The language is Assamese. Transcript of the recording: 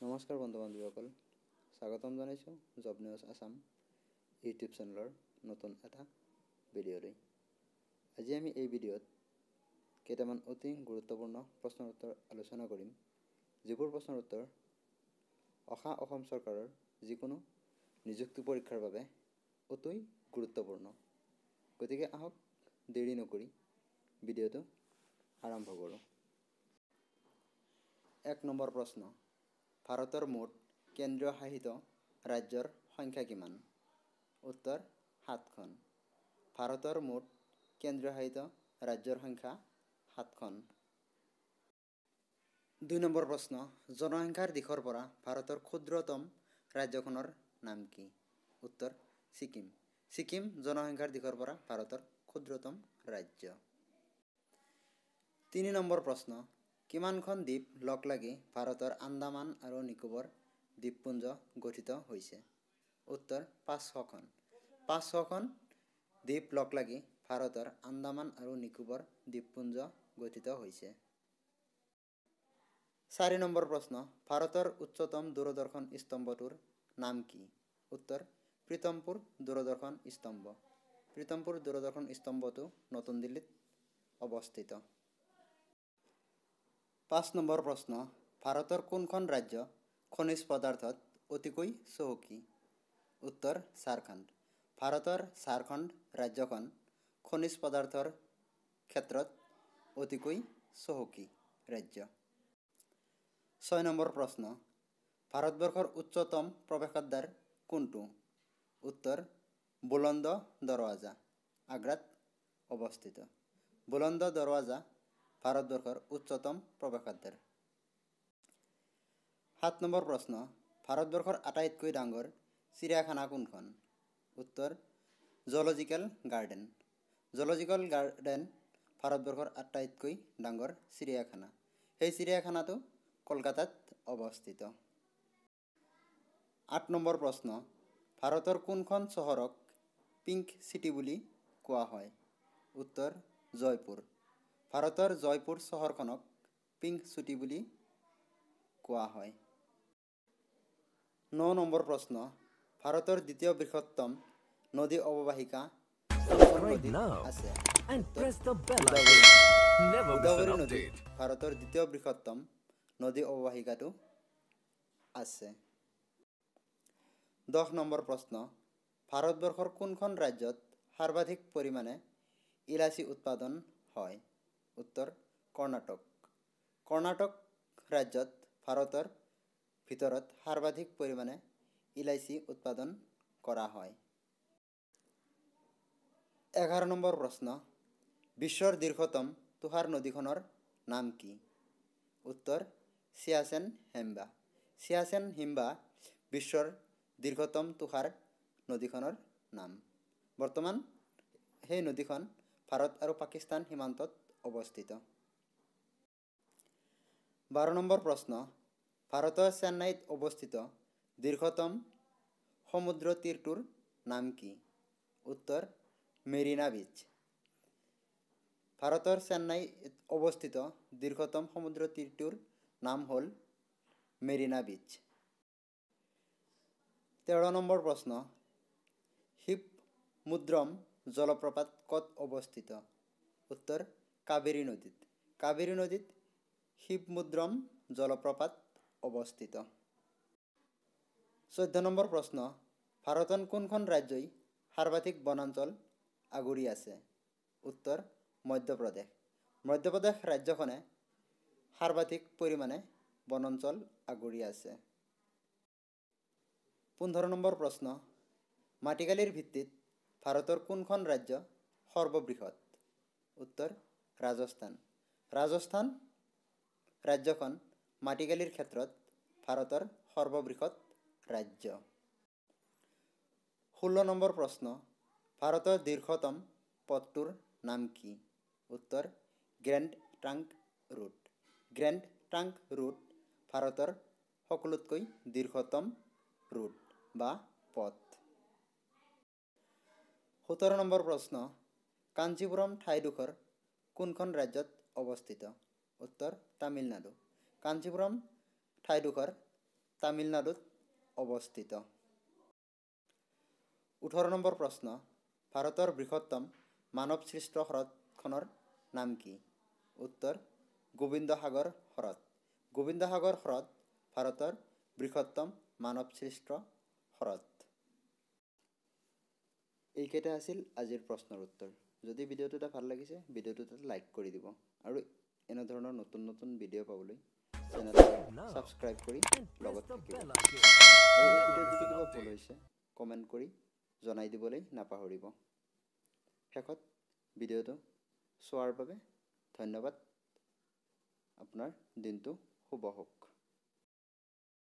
নমস্কাৰ বন্ধু বান্ধৱীসকল, স্বাগতম জনাইছোঁ জব নিউজ আছাম ইউটিউব চেনেলৰ নতুন এটা ভিডিঅ'লৈ। আজি আমি এই ভিডিঅ'ত কেইটামান অতি গুৰুত্বপূৰ্ণ প্ৰশ্নৰ উত্তৰ আলোচনা কৰিম, যিবোৰ প্ৰশ্নৰ উত্তৰ অসম চৰকাৰৰ যিকোনো নিযুক্তি পৰীক্ষাৰ বাবে অতি গুৰুত্বপূৰ্ণ। গতিকে আহক দেৰি নকৰি ভিডিঅ'টো আৰম্ভ কৰোঁ। ১ নম্বৰ প্ৰশ্ন, ভাৰতৰ মুঠ কেন্দ্ৰীয় শাসিত ৰাজ্যৰ সংখ্যা কিমান? উত্তৰ ৭খন। ভাৰতৰ মুঠ কেন্দ্ৰীয় শাসিত ৰাজ্যৰ সংখ্যা ৭খন। ২ নম্বৰ প্ৰশ্ন, জনসংখ্যাৰ দিশৰ পৰা ভাৰতৰ ক্ষুদ্ৰতম ৰাজ্যখনৰ নাম কি? উত্তৰ ছিকিম। ছিকিম জনসংখ্যাৰ দিশৰ পৰা ভাৰতৰ ক্ষুদ্ৰতম ৰাজ্য। ৩ নম্বৰ প্ৰশ্ন, কিমানখন দ্বীপ লগ লাগি ভাৰতৰ আন্দামান আৰু নিকোবৰ দ্বীপপুঞ্জ গঠিত হৈছে? উত্তৰ ৫০০খন। ৫০০খন দ্বীপ লগ লাগি ভাৰতৰ আন্দামান আৰু নিকোবৰ দ্বীপপুঞ্জ গঠিত হৈছে। ৪ নম্বৰ প্ৰশ্ন, ভাৰতৰ উচ্চতম দূৰদৰ্শন স্তম্ভটোৰ নাম কি? উত্তৰ প্ৰীতমপুৰ দূৰদৰ্শন স্তম্ভ। প্ৰীতমপুৰ দূৰদৰ্শন স্তম্ভটো নতুন দিল্লীত অৱস্থিত। ৫ নম্বৰ প্ৰশ্ন, ভাৰতৰ কোনখন ৰাজ্য খনিজ পদাৰ্থত অতিকৈ চহকী? উত্তৰ ঝাৰখণ্ড। ভাৰতৰ ঝাৰখণ্ড ৰাজ্যখন খনিজ পদাৰ্থৰ ক্ষেত্ৰত অতিকৈ চহকী ৰাজ্য। ৬ নম্বৰ প্ৰশ্ন, ভাৰতবৰ্ষৰ উচ্চতম প্ৰৱেশদ্বাৰ কোনটো? উত্তৰ বুলন্দ দৰৱাজা, আগ্ৰাত অৱস্থিত। বুলন্দ দৰৱাজা ভাৰতবৰ্ষৰ উচ্চতম প্ৰৱেশদ্বাৰ। ৭ নম্বৰ প্ৰশ্ন, ভাৰতবৰ্ষৰ আটাইতকৈ ডাঙৰ চিৰিয়াখানা কোনখন? উত্তৰ জুলজিকেল গাৰ্ডেন। জুলজিকেল গাৰ্ডেন ভাৰতবৰ্ষৰ আটাইতকৈ ডাঙৰ চিৰিয়াখানা। সেই চিৰিয়াখানাটো কলকাতাত অৱস্থিত। ৮ নম্বৰ প্ৰশ্ন, ভাৰতৰ কোনখন চহৰক পিংক চিটি বুলি কোৱা হয়? উত্তৰ জয়পুৰ। ভাৰতৰ জয়পুৰ চহৰখনক পিংক চিটি বুলি কোৱা হয়। ৯ নম্বৰ প্ৰশ্ন, ভাৰতৰ দ্বিতীয় বৃহত্তম নদী অৱবাহিকা কোনখন নদীত আছে? গোদাৱৰী নদীত ভাৰতৰ দ্বিতীয় বৃহত্তম নদী অৱবাহিকাটো আছে। ১০ নম্বৰ প্ৰশ্ন, ভাৰতবৰ্ষৰ কোনখন ৰাজ্যত সৰ্বাধিক পৰিমাণে ইলাচি উৎপাদন হয়? উত্তৰ কৰ্ণাটক। কৰ্ণাটক ৰাজ্যত ভাৰতৰ ভিতৰত সৰ্বাধিক পৰিমাণে ইলাচি উৎপাদন কৰা হয়। ১১ নম্বৰ প্ৰশ্ন, বিশ্বৰ দীৰ্ঘতম তুষাৰ নদীখনৰ নাম কি? উত্তৰ চিয়াচেন হিমবা। চিয়াচেন হিমবা বিশ্বৰ দীৰ্ঘতম তুষাৰ নদীখনৰ নাম। বৰ্তমান সেই নদীখন ভাৰত আৰু পাকিস্তান সীমান্তত অৱস্থিত। ১২ নম্বৰ প্ৰশ্ন, ভাৰতৰ চেন্নাইত অৱস্থিত দীৰ্ঘতম সমুদ্ৰ তীৰটোৰ নাম কি? উত্তৰ মেৰিনা বিচ। ভাৰতৰ চেন্নাইত অৱস্থিত দীৰ্ঘতম সমুদ্ৰ তীৰটোৰ নাম হ'ল মেৰিনা বিচ। ১৩ নম্বৰ প্ৰশ্ন, শিৱমুদ্ৰম জলপ্ৰপাত ক'ত অৱস্থিত? উত্তৰ কাবেৰী নদীত। কাবেৰী নদীত শিৱমুদ্ৰম জলপ্ৰপাত অৱস্থিত। ১৪ নম্বৰ প্ৰশ্ন, ভাৰতৰ কোনখন ৰাজ্যই সৰ্বাধিক বনাঞ্চল আগুৰি আছে? উত্তৰ মধ্যপ্ৰদেশ। মধ্যপ্ৰদেশ ৰাজ্যখনে সৰ্বাধিক পৰিমাণে বনাঞ্চল আগুৰি আছে। ১৫ নম্বৰ প্ৰশ্ন, মাটিকালিৰ ভিত্তিত ভাৰতৰ কোনখন ৰাজ্য সৰ্ববৃহৎ? উত্তৰ ৰাজস্থান। ৰাজস্থান ৰাজ্যখন মাটিকালিৰ ক্ষেত্ৰত ভাৰতৰ সৰ্ববৃহৎ ৰাজ্য। ১৬ নম্বৰ প্ৰশ্ন, ভাৰতৰ দীৰ্ঘতম পথটোৰ নাম কি? উত্তৰ grand trunk road. Grand trunk road ভাৰতৰ সকলোতকৈ দীৰ্ঘতম ৰোড বা পথ। ১৭ নম্বৰ প্ৰশ্ন, কাঞ্চীপুৰম ঠাইডোখৰ কোনখন ৰাজ্যত অৱস্থিত? উত্তৰ তামিলনাডু। কাঞ্চীপুৰম ঠাইডোখৰ তামিলনাডুত অৱস্থিত। 18 নম্বৰ প্ৰশ্ন, ভাৰতৰ বৃহত্তম মানৱসৃষ্ট হ্ৰদখনৰ নাম কি? উত্তৰ, গোবিন্দসাগৰ হ্ৰদ। গোবিন্দসাগৰ হ্ৰদ ভাৰতৰ বৃহত্তম মানৱসৃষ্ট হ্ৰদ। এইকেইটা আছিল আজিৰ প্ৰশ্নৰ উত্তৰ। যদি ভিডিঅ'টো ভাল লাগিছে, ভিডিঅ'টোত লাইক কৰি দিব আৰু এনেধৰণৰ নতুন নতুন ভিডিঅ' পাবলৈ চেনেলটো ছাবস্ক্ৰাইব কৰি লগত থাকিব। আৰু এই ভিডিঅ'ত যদি কিবা ভুল হৈছে কমেণ্ট কৰি জনাই দিবলৈ নাপাহৰিব। শেষত ভিডিঅ'টো চোৱাৰ বাবে ধন্যবাদ। আপোনাৰ দিনটো শুভ হওক।